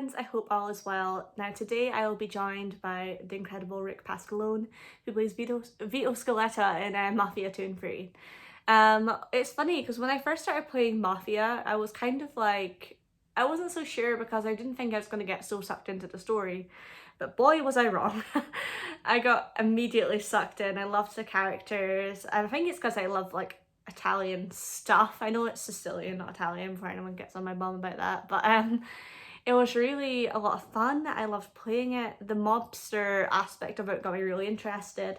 friends, I hope all is well. Now today I will be joined by the incredible Rick Pasqualone, who plays Vito Scaletta in Mafia II and 3. It's funny because when I first started playing Mafia, I was kind of like, I wasn't so sure because I didn't think I was going to get so sucked into the story. But boy, was I wrong. I got immediately sucked in. I loved the characters. And I think it's because I love like Italian stuff. I know it's Sicilian, not Italian, before anyone gets on my bum about that. But it was really a lot of fun. I loved playing it. The mobster aspect of it got me really interested.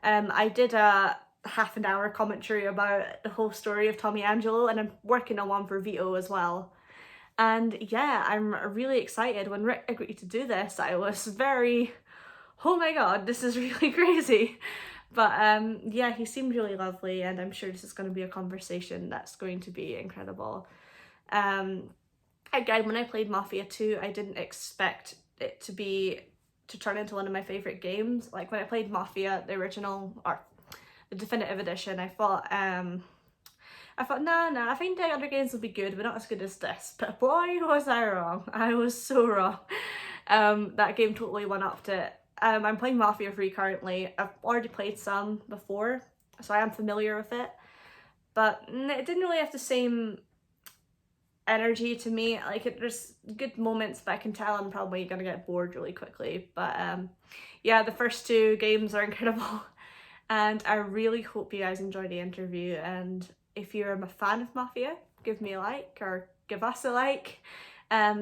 I did a half an hour commentary about the whole story of Tommy Angelo, and I'm working on one for Vito as well. And yeah, I'm really excited. When Rick agreed to do this, I was very, oh my god, this is really crazy. But yeah, he seemed really lovely, and I'm sure this is going to be a conversation that's going to be incredible. Um, Again, when I played Mafia 2, I didn't expect it to turn into one of my favourite games. Like when I played Mafia, the original or the definitive edition, I thought, nah, I think the other games will be good, but not as good as this. But boy, was I wrong. I was so wrong. That game totally went up to it. I'm playing Mafia 3 currently. I've already played some before, so I am familiar with it. But it didn't really have the same energy to me. Like there's good moments, but I can tell I'm probably gonna get bored really quickly. But yeah, the first two games are incredible. And I really hope you guys enjoy the interview. And if you're a fan of Mafia, give me a like or give us a like.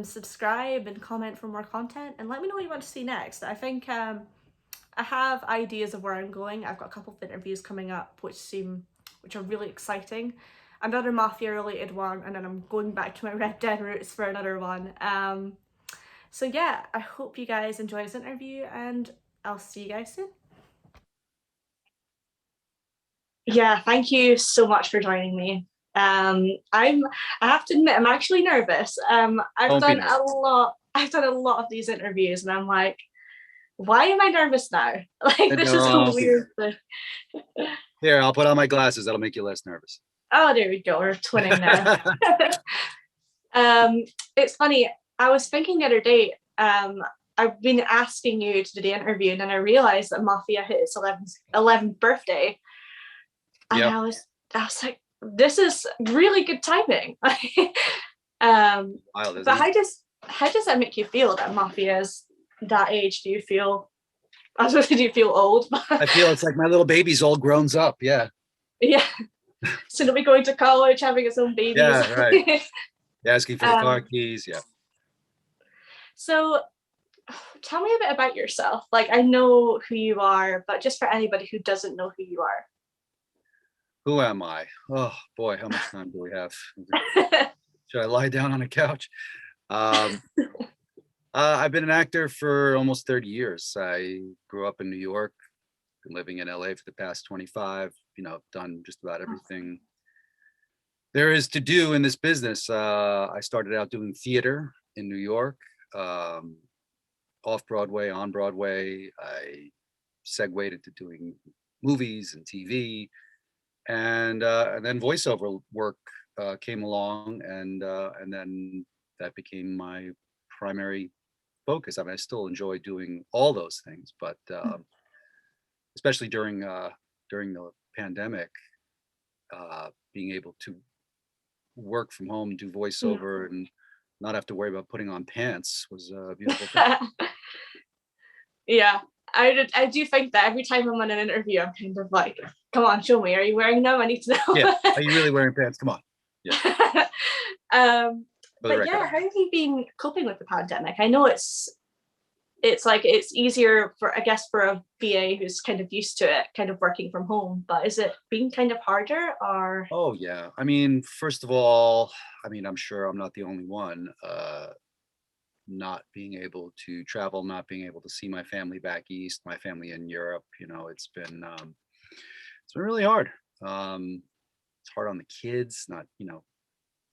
Subscribe and comment for more content, and let me know what you want to see next. I think I have ideas of where I'm going. I've got a couple of interviews coming up which are really exciting. Another Mafia related one, and then I'm going back to my Red Dead roots for another one. So yeah, I hope you guys enjoy this interview, and I'll see you guys soon. Yeah, thank you so much for joining me. I have to admit I'm actually nervous. Don't be nervous. I've done a lot of these interviews, and I'm like, why am I nervous now? Like this is a Don't be weird nervous. thing. Here, I'll put on my glasses. That'll make you less nervous. Oh, there we go. We're twinning now. um, it's funny. I was thinking the other day. I've been asking you to do the interview, and then I realized that Mafia hit its 11th birthday, and Yep. I was like, this is really good timing. Wild, But isn't it? how does that make you feel that Mafia is that age? Do you feel? I was going to do you feel old? I feel it's like my little baby's all grown up. Yeah. Yeah. So we going to college, having its own babies. Yeah, right. Asking for the car um, keys. Yeah. so tell me a bit about yourself. Like I know who you are, but just for anybody who doesn't know who you Who am I? Oh boy, how much time do we have? are. Should I lie down on a couch? Um, I've been an actor for almost 30 years. I grew up in New York, been living in LA for the past 25. Done just about everything there is to do in this business. I started out doing theater in New York, um, off Broadway, on Broadway. I segued into doing movies and TV, and then voiceover work came along, and then that became my primary focus. I mean, I still enjoy doing all those things, but especially during the pandemic, being able to work from home, do voiceover, and not have to worry about putting on pants was a beautiful thing. Yeah, I do think that every time I'm on an interview, I'm kind of like, come on, show me. Are you wearing them? I need to Yeah. know. Are you really wearing pants? Come on. Yeah. um, For the but record, yeah, I how am. have you been coping with the pandemic? I know it's like it's easier for I guess for a VA who's kind of used to it, kind of working from home. But is it being kind of harder or? Oh yeah. I mean, first of all, I mean, I'm sure I'm not the only one. Not being able to travel, not being able to see my family back east, my family in Europe. It's been really hard. It's hard on the kids. Not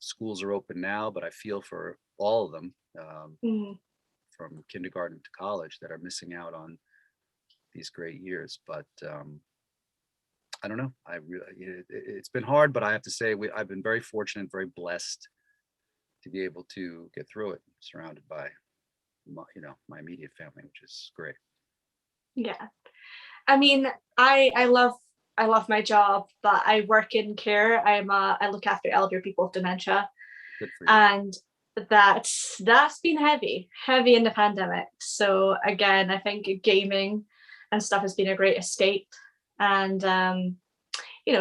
schools are open now, but I feel for all of them, Mm, from kindergarten to college, that are missing out on these great years. But I don't know. It's been hard, but I have to say I've been very fortunate, very blessed to be able to get through it, surrounded by my immediate family, which is great. Yeah. I mean, I love my job, but I work in care. I look after elder people with dementia, Good for you. and that's been heavy in the pandemic. So again, I think gaming and stuff has been a great escape, and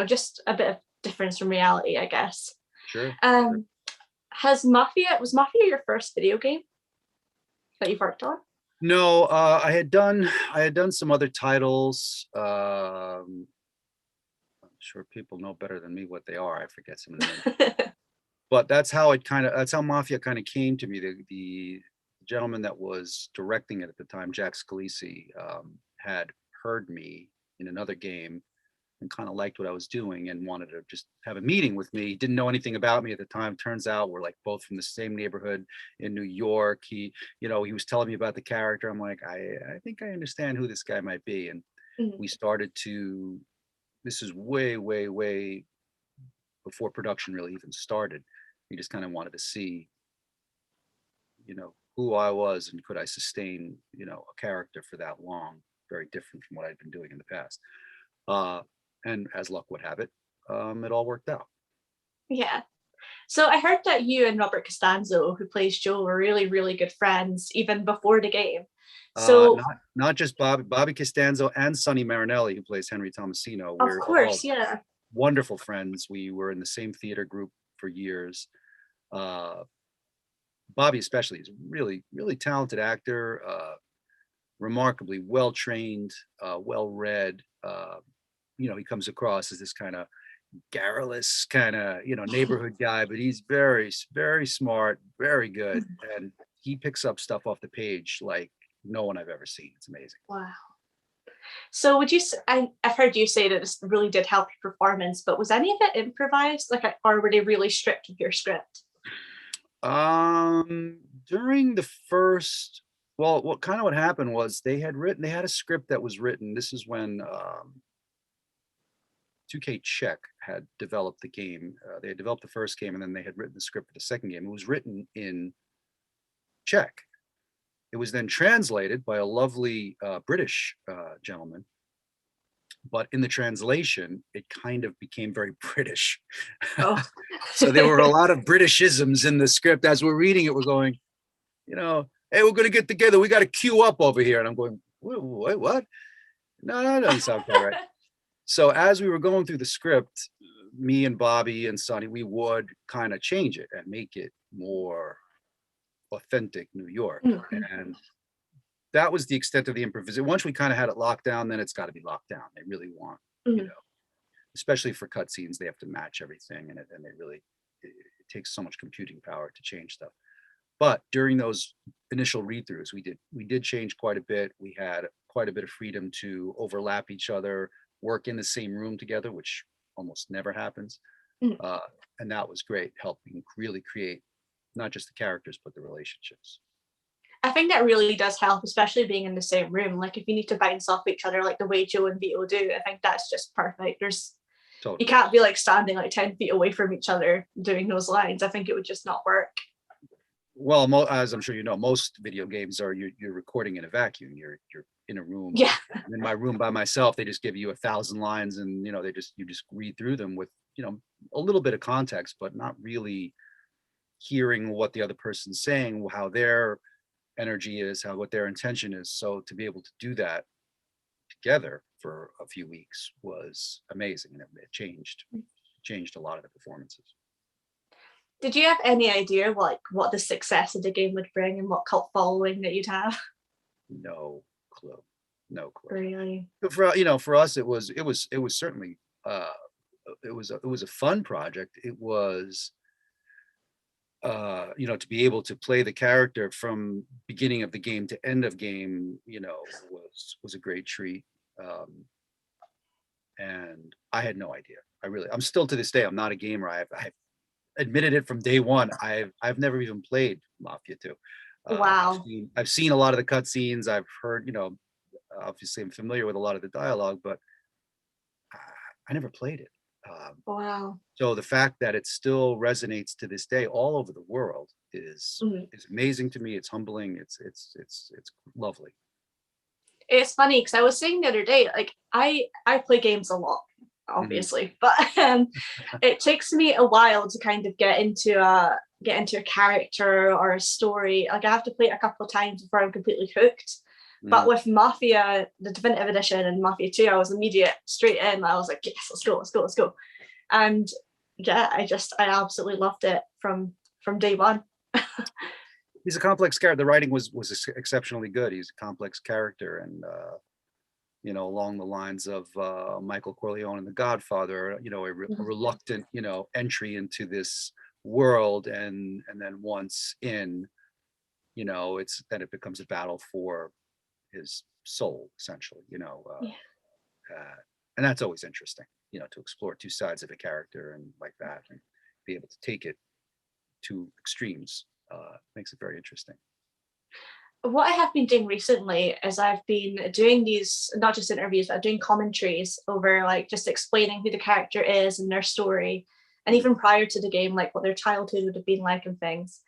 just a bit of difference from reality, I guess. Sure, sure. Um, was Mafia your first video game that you've worked on? No, I had done some other titles. I'm sure people know better than me what they are. I forget some of the names. But that's how Mafia kind of came to me. The gentleman that was directing it at the time, Jack Scalisi, had heard me in another game and kind of liked what I was doing and wanted to just have a meeting with me. He didn't know anything about me at the time. Turns out we're like both from the same neighborhood in New York. He was telling me about the character. I'm like, I think I understand who this guy might be. And Mhm. we started to, this is way, way, way before production really even started. We just kind of wanted to see, who I was and could I sustain, a character for that long, very different from what I'd been doing in the past. Uh, and as luck would have it, it all worked out. Yeah. So I heard that you and Robert Costanzo, who plays Joe, were really, really good friends even before the game. So Not just Bobby Costanzo and Sonny Marinelli, who plays Henry Tomasino. of We're all course, yeah. wonderful friends. We were in the same theater group for years. Uh, Bobby especially is really, really talented actor, remarkably well trained, well read. He comes across as this kind of garrulous kind of neighborhood guy, but he's very, very smart, very good, and he picks up stuff off the page like no one I've ever seen. It's amazing. Wow. So would you? I've heard you say that this really did help your performance, but was any of it improvised? Or were they really strict with your script? During the first, well, what happened was they had a script that was written. This is when 2K Czech had developed the game. They had developed the first game, and then they had written the script for the second game. It was written in Czech. It was then translated by a lovely British gentleman, but in the translation, it kind of became very British. Oh. So there were a lot of Britishisms in the script. As we're reading it, we're going, hey, we're going to get together. We got to queue up over here. And I'm going, wait, what? No, that doesn't sound quite right. So as we were going through the script, me and Bobby and Sonny, we would kind of change it and make it more authentic New York. Mhm. And that was the extent of the improvisation. Once we kind of had it locked down, then it's got to be locked down. They really want, Mhm. especially for cutscenes, they have to match everything, and it takes so much computing power to change stuff. But during those initial read-throughs, we did change quite a bit. We had quite a bit of freedom to overlap each other, work in the same room together, which almost never happens. Mhm. And that was great, helping really create not just the characters, but the relationships. I think that really does help, especially being in the same room. Like if you need to bounce off each other like the way Joe and Vito do, I think that's just perfect. You Totally. can't be like standing like 10 feet away from each other doing those lines. I think it would just not work. Well, as I'm sure you know, most video games are you're recording in a vacuum. You're in a room. Yeah. I'm in my room by myself. They just give you 1,000 lines, and you just read through them with a little bit of context, but not really hearing what the other person's saying, how their energy is, what their intention is. So to be able to do that together for a few weeks was amazing, and it changed a lot of the performances. Did you have any idea what the success of the game would bring and what cult following that you'd have? No clue. No clue. Really? For us, it was certainly it was a fun project. It was to be able to play the character from beginning of the game to end of game, was a great treat. Um, and I had no idea. I'm still to this day, I'm not a gamer. I've admitted it from day one. I've never even played Mafia 2. Wow. I've seen a lot of the cutscenes. I've heard, obviously I'm familiar with a lot of the dialogue, but I never played it. Wow. So the fact that it still resonates to this day all over the world Mhm. is amazing to me. It's humbling. It's lovely. It's funny because I was saying the other day, like I play games a lot, Mhm. obviously, but it takes me a while to kind of get into a character or a story. Like I have to play it a couple of times before I'm completely hooked. But Mhm. with Mafia, the Definitive Edition and Mafia 2, I was immediate straight in. I was like, yes, let's go, let's go, let's go. And yeah, I absolutely loved it from day one. He's a complex character. The writing was exceptionally good. He's a complex character, and along the lines of Michael Corleone in The Godfather, a reluctant, entry into this world, and then once in, it becomes a battle for his soul, essentially, Yeah. and that's always interesting, to explore two sides of a character and like that, and be able to take it to extremes makes it very interesting. What I have been doing recently is I've been doing these not just interviews, but doing commentaries over like just explaining who the character is and their story, and Mm. even prior to the game, like what their childhood would have been like and things.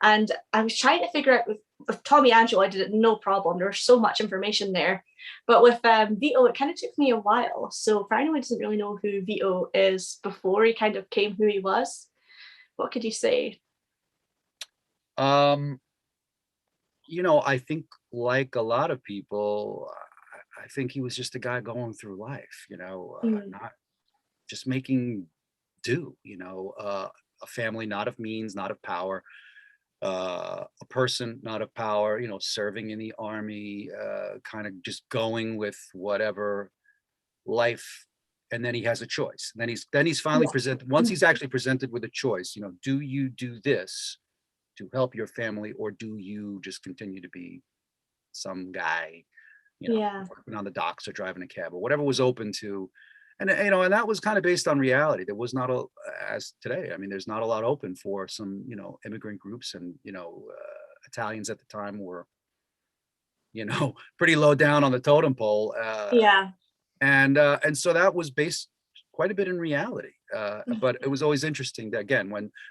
And I was trying to figure out with Tommy Angelo, I did it no problem. There was so much information there, but with Vito, it kind of took me a while. So for anyone who doesn't really know who Vito is before he kind of came who he was, what could you say? Um, I think like a lot of people, I think he was just a guy going through life, Mm, not just making do, a family not of means, not of power, a person not of power, serving in the army, kind of just going with whatever life. And then he has a choice. And then he's finally yeah. presented, once he's actually presented with a choice, do you do this to help your family, or do you just continue to be some guy, Yeah. working on the docks or driving a cab or whatever was open to. And and that was kind of based on reality. There was not a, as today, I mean, there's not a lot open for some, immigrant groups, and Italians at the time were, pretty low down on the totem pole. Yeah. And so that was based quite a bit in reality. But it was always interesting that, again,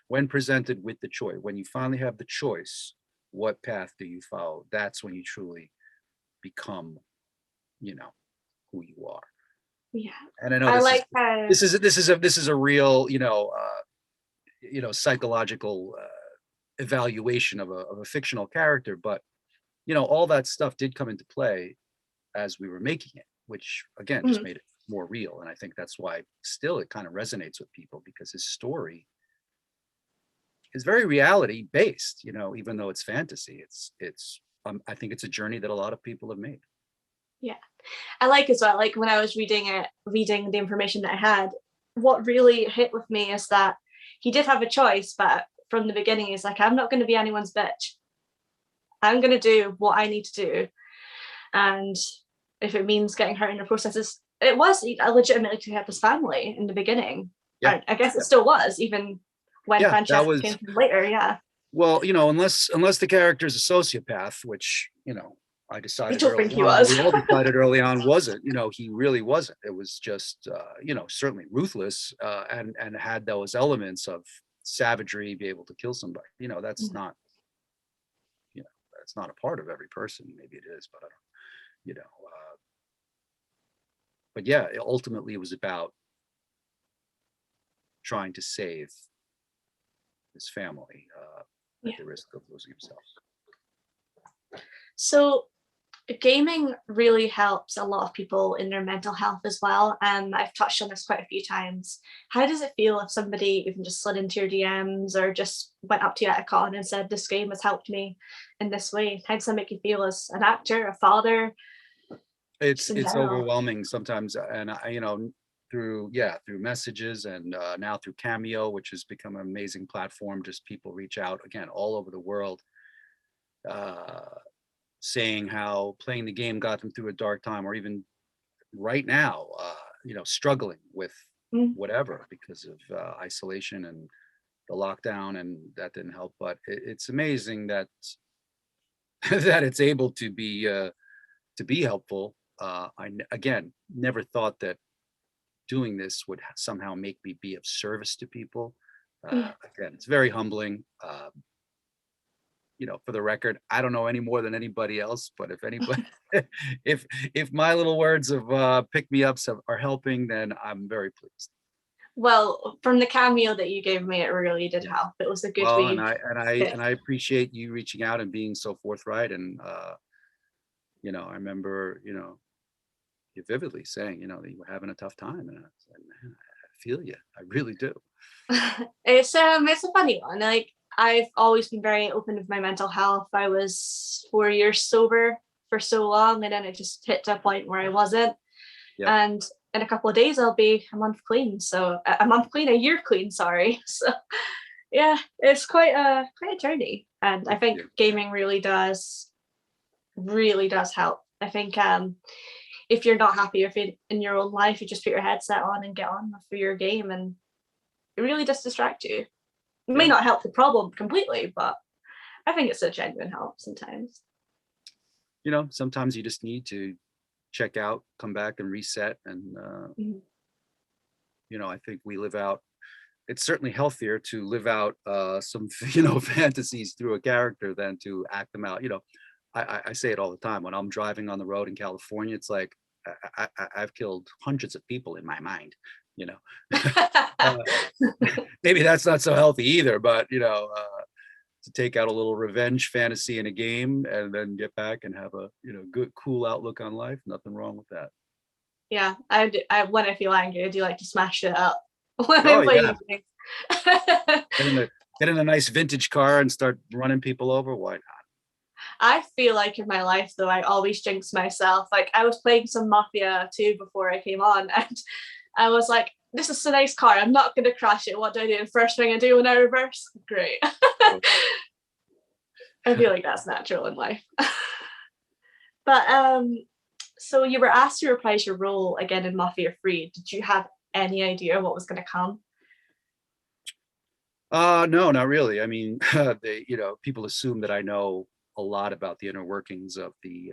when presented with the choice, when you finally have the choice, what path do you follow? That's when you truly become, you know, who you are. Yeah. And I know I this is like how this is this is a real, psychological evaluation of a fictional character, but all that stuff did come into play as we were making it, which again just mhm, made it more real. And I think that's why still it kind of resonates with people, because his story is very reality based, even though it's fantasy. I think it's a journey that a lot of people have made. yeah. I like as well, like when I was reading the information that I had, what really hit with me is that he did have a choice, but from the beginning, he's like, I'm not going to be anyone's bitch. I'm going to do what I need to do. And if it means getting hurt in the process, it was legitimately to help his family in the beginning. Yeah. I guess it Yeah. still was, even when Yeah, that Francesca came was, to him later. Yeah. well, unless the character is a sociopath, which, I I decided don't think early he on, and was. we all decided early on wasn't, he really wasn't. It was just, certainly ruthless, and had those elements of savagery, be able to kill somebody. You know, that's not a part of every person. Maybe it is, but I don't, but yeah, ultimately it was about trying to save his family, at Yeah. the risk of losing himself. So gaming really helps a lot of people in their mental health as well. And I've touched on this quite a few times. How does it feel if somebody even just slid into your DMs or just went up to you at a con and said, this game has helped me in this way? How does that make you feel as an actor, a father, It's just in it's general? overwhelming sometimes, and through messages, and now through Cameo, which has become an amazing platform. Just people reach out again all over the world, uh, saying how playing the game got them through a dark time, or even right now, struggling with Mm, whatever because of isolation and the lockdown, and that didn't help. But it's amazing that that it's able to be helpful. Again never thought that doing this would somehow make me be of service to people. Mm. Again, it's very humbling. For the record, I don't know any more than anybody else, but if anybody, if my little words of pick me ups are helping, then I'm very pleased. Well, from the cameo that you gave me, it really did Yeah. help. It was a good Well, and wee bit. I appreciate you reaching out and being so forthright. And I remember, you vividly saying, that you were having a tough time, and I was like, man, I feel you. I really do. It's a funny one. Like, I've always been very open with my mental health. I was 4 years sober for so long, and then it just hit to a point where I wasn't. Yep. And in a couple of days I'll be a month clean. So a year clean, sorry. So yeah, it's quite a journey. And I think gaming really does help. I think if you're not happy with it in your own life, you just put your headset on and get on with your game, and it really does distract you. It may not help the problem completely, but I think it's a genuine help sometimes. Sometimes you just need to check out, come back and reset. And, I think we live out, it's certainly healthier to live out some, fantasies through a character than to act them out. I say it all the time when I'm driving on the road in California. It's like I've killed hundreds of people in my mind. Maybe that's not so healthy either, but to take out a little revenge fantasy in a game and then get back and have a good cool outlook on life, nothing wrong with that. Yeah, when I feel angry, I do like to smash it up when Oh I'm yeah, playing games. get in a nice vintage car and start running people over. Why not? I feel like in my life, though, I always jinx myself. Like, I was playing some Mafia II before I came on, and I was like, this is a nice car. I'm not going to crash it. What do I do? The first thing I do when I reverse? Great. I feel like that's natural in life. But so you were asked to reprise your role again in Mafia 3. Did you have any idea what was going to come? No, not really. I mean, people assume that I know a lot about the inner workings of the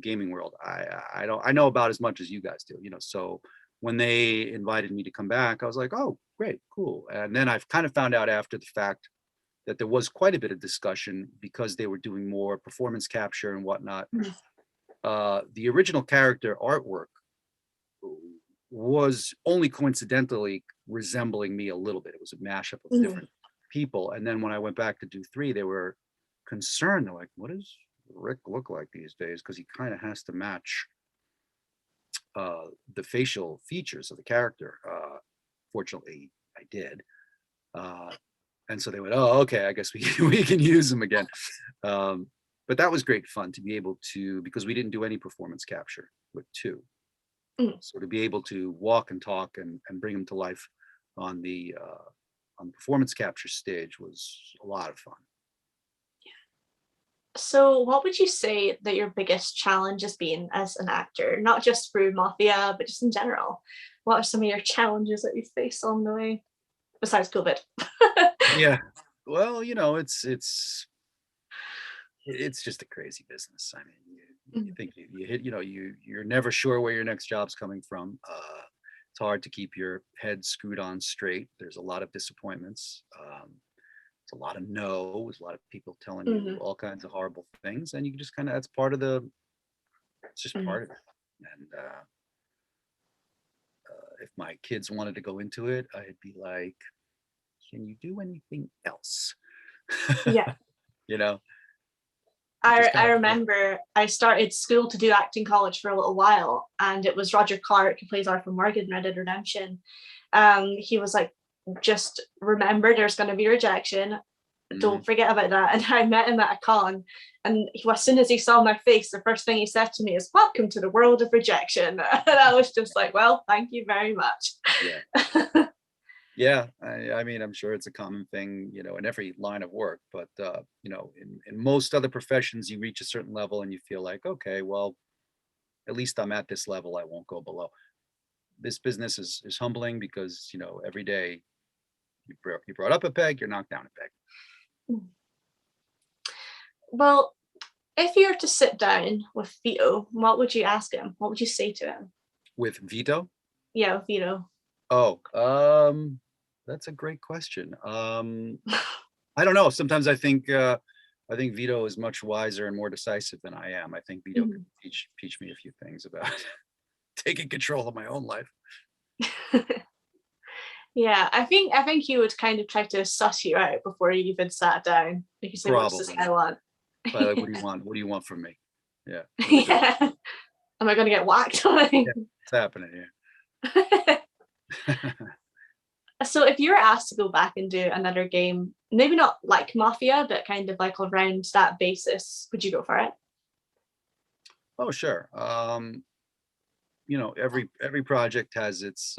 gaming world. I don't. I know about as much as you guys do. So when they invited me to come back, I was like, oh, great, cool. And then I've kind of found out after the fact that there was quite a bit of discussion because they were doing more performance capture and whatnot. The original character artwork was only coincidentally resembling me a little bit. It was a mashup of different people. And then when I went back to do 3, they were concerned. They're like, what does Rick look like these days? Because he kind of has to match the facial features of the character. Fortunately, I did. And so they went, oh, okay, I guess we can use him again. But that was great fun to be able to, because we didn't do any performance capture with 2. So to be able to walk and talk and bring them to life on the performance capture stage was a lot of fun. So what would you say that your biggest challenge has been as an actor, not just through Mafia, but just in general? What are some of your challenges that you've faced along the way, besides COVID? Yeah, well, it's just a crazy business. I mean, you think you hit, you're never sure where your next job's coming from. It's hard to keep your head screwed on straight. There's a lot of disappointments. It's a lot of no's, a lot of people telling you all kinds of horrible things, and you just kind of, that's part of it's just part of it. And if my kids wanted to go into it, I'd be like, can you do anything else? Yeah. I remember I started school to do acting college for a little while, and it was Roger Clark, who plays Arthur Morgan in Red Dead Redemption. He was like, just remember there's going to be rejection. Don't forget about that. And I met him at a con, and as soon as he saw my face, the first thing he said to me is, welcome to the world of rejection. And I was just like, well, thank you very much. Yeah. Yeah, I mean, I'm sure it's a common thing, in every line of work, but in most other professions, you reach a certain level and you feel like, okay, well, at least I'm at this level, I won't go below. This business is humbling because, every day you brought up a peg, you're knocked down a peg. Well, if you were to sit down with Vito, what would you ask him? What would you say to him? With Vito? Yeah, Vito. Oh, that's a great question. I don't know. Sometimes I think Vito is much wiser and more decisive than I am. I think Vito could Mhm. teach me a few things about taking control of my own life. Yeah, I think he would kind of try to suss you out before you even sat down. Like you say, what's this Probably. guy want? But like, what do you want? What do you want from me? Yeah. What are we doing? Yeah. Am I gonna get whacked? Yeah. What's happening here? So if you were asked to go back and do another game, maybe not like Mafia, but kind of like around that basis, would you go for it? Oh, sure. Every project has its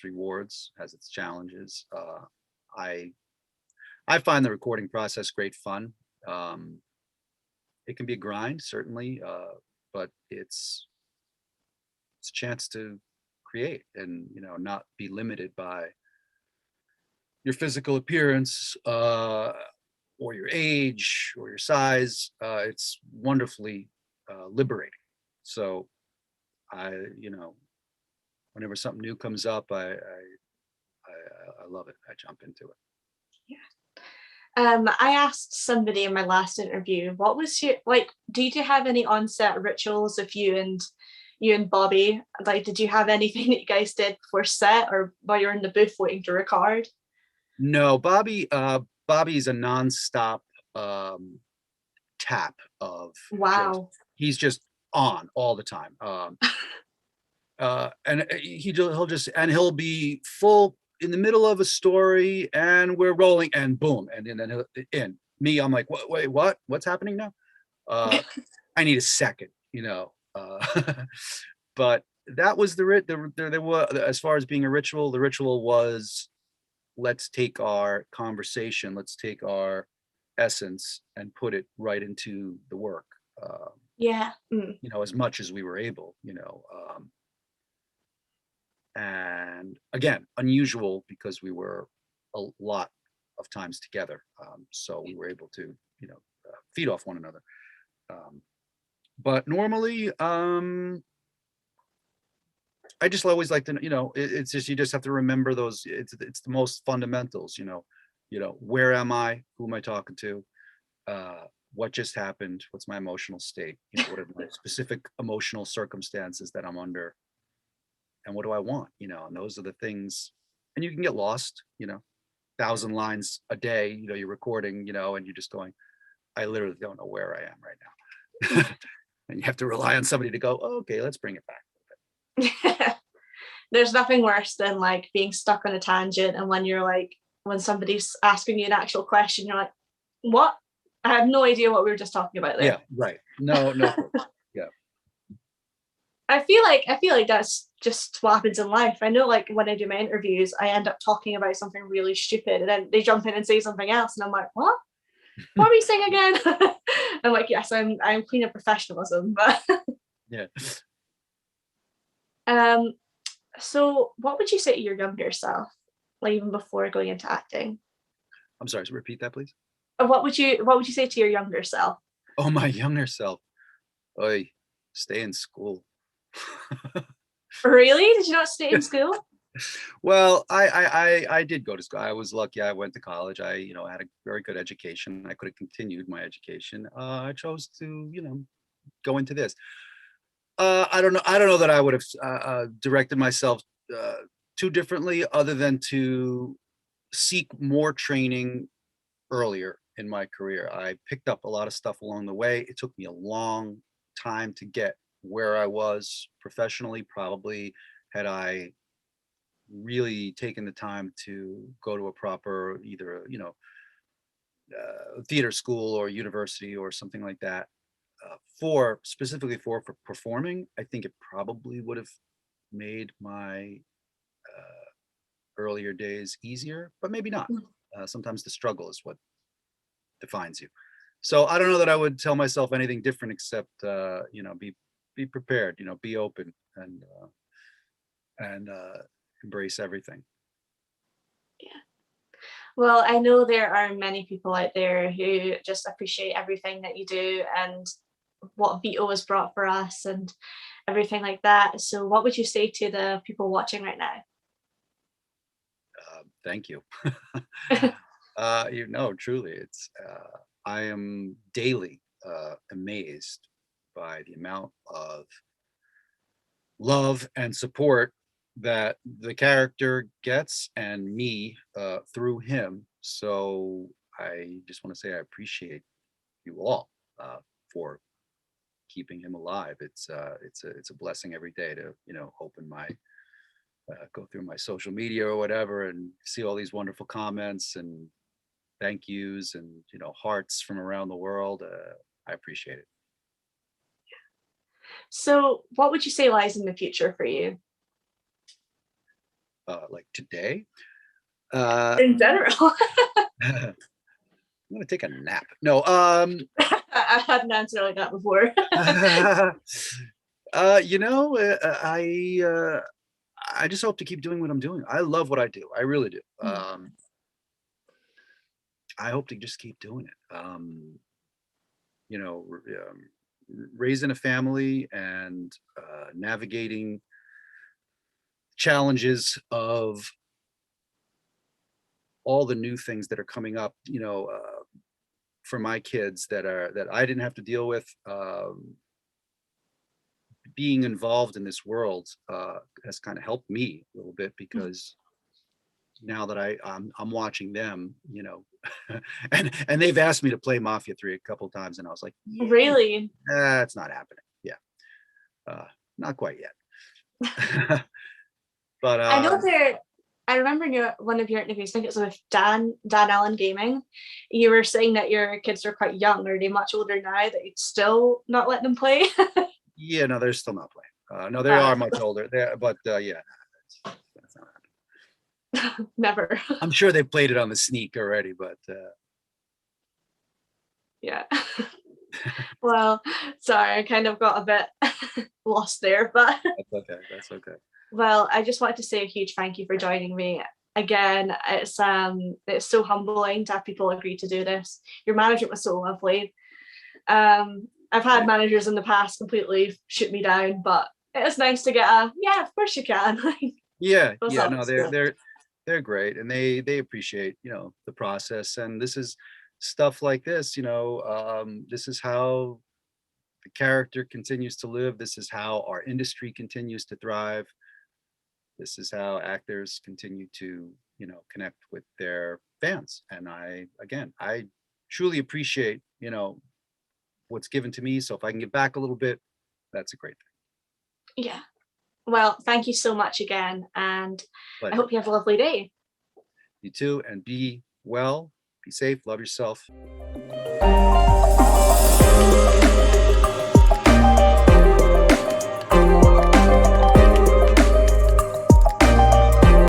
rewards, has its challenges. I I find the recording process great fun. Um, it can be a grind, certainly, but it's a chance to create and not be limited by your physical appearance, or your age or your size. It's wonderfully liberating. So I, whenever something new comes up, I love it. I jump into it. I asked somebody in my last interview, what was your like, did you have any onset rituals of you and Bobby? Like, did you have anything that you guys did before set or while you're in the booth waiting to record? No, Bobby's a nonstop um, tap of just Wow. he's just on all the time. And he'll be full in the middle of a story, and we're rolling, and boom, and then he'll in me. I'm like, what? Wait, what? What's happening now? I need a second, but that was the rit. There was, as far as being a ritual, the ritual was, let's take our conversation, let's take our essence and put it right into the work. Um, Yeah. Mm. as much as we were able, and again, unusual because we were a lot of times together, so we were able to, feed off one another. Um, but normally, I just always like to, it's just, you just have to remember those. It's the most fundamentals, where am I? Who am I talking to? Uh, what just happened? What's my emotional state? What are my specific emotional circumstances that I'm under? And what do I want? And those are the things. And you can get lost, 1,000 lines a day, you're recording, and you're just going, I literally don't know where I am right now. And you have to rely on somebody to go, oh, okay, let's bring it back. There's nothing worse than like being stuck on a tangent and when somebody's asking you an actual question, you're like, what? I have no idea what we were just talking about Yeah, there. right. No, no. Yeah. I feel like that's just what happens in life. I know like when I do my interviews, I end up talking about something really stupid and then they jump in and say something else and I'm like, what? What are we saying again? I'm like, yes, I'm clean of professionalism, but Yeah. um so what would you say to your younger self, like even before going into acting? I'm sorry, so repeat that, please. What would you say to your younger self? Oh, my younger self. Oy, stay in school. Really? Did you not stay in school? Well, I did go to school. I was lucky. I went to college. I, had a very good education. I could have continued my education. I chose to, go into this. I don't know. I don't know that I would have directed myself uh, too differently, other than to seek more training earlier in my career. I picked up a lot of stuff along the way. It took me a long time to get where I was professionally. Probably had I really taken the time to go to a proper, either theater school or university or something like that, for specifically for performing, I think it probably would have made my earlier days easier, but maybe not. Sometimes the struggle is what defines you. So I don't know that I would tell myself anything different, except be prepared, be open, and embrace everything. Yeah. Well, I know there are many people out there who just appreciate everything that you do, and what Vito has brought for us and everything like that. So what would you say to the people watching right now? Thank you. You know, truly, it's I am daily amazed by the amount of love and support that the character gets and me through him. So I just want to say I appreciate you all for keeping him alive. It's a blessing every day to open my go through my social media or whatever and see all these wonderful comments and thank yous and hearts from around the world. I appreciate it. So what would you say lies in the future for you? Like today, uh, In general. I'm gonna take a nap. No, I've had an answer like that before. you know, I just hope to keep doing what I'm doing. I love what I do. I really do. I hope to just keep doing it. You know, raising a family and navigating challenges of all the new things that are coming up. For my kids that I didn't have to deal with. Being involved in this world has kind of helped me a little bit because now that I'm watching them, and they've asked me to play Mafia 3 a couple times, and I was like, yeah, Really? it's not happening. Yeah, not quite yet. But I know there. I remember in one of your interviews, I think it was with Dan Allen Gaming. You were saying that your kids are quite young. Are they much older now that you'd still not let them play? yeah, no, they're still not playing. No, they Uh, are much older. But yeah, that's not happening. Never. I'm sure they played it on the sneak already, but Yeah. Well, sorry, I kind of got a bit lost there, but that's okay. That's okay. well, I just wanted to say a huge thank you for joining me. Again, it's so humbling to have people agree to do this. Your management was so lovely. I've had managers in the past completely shoot me down, but it's nice to get a yeah, of course you can. Yeah, What's yeah, up? no, they're great, and they appreciate the process, and this is stuff like this. This is how the character continues to live. This is how our industry continues to thrive. This is how actors continue to connect with their fans. And I truly appreciate what's given to me. So if I can give back a little bit, that's a great Yeah. Well, thank you so much again, and I pleasure. hope you have a lovely day. You too, and be well, be safe, love yourself.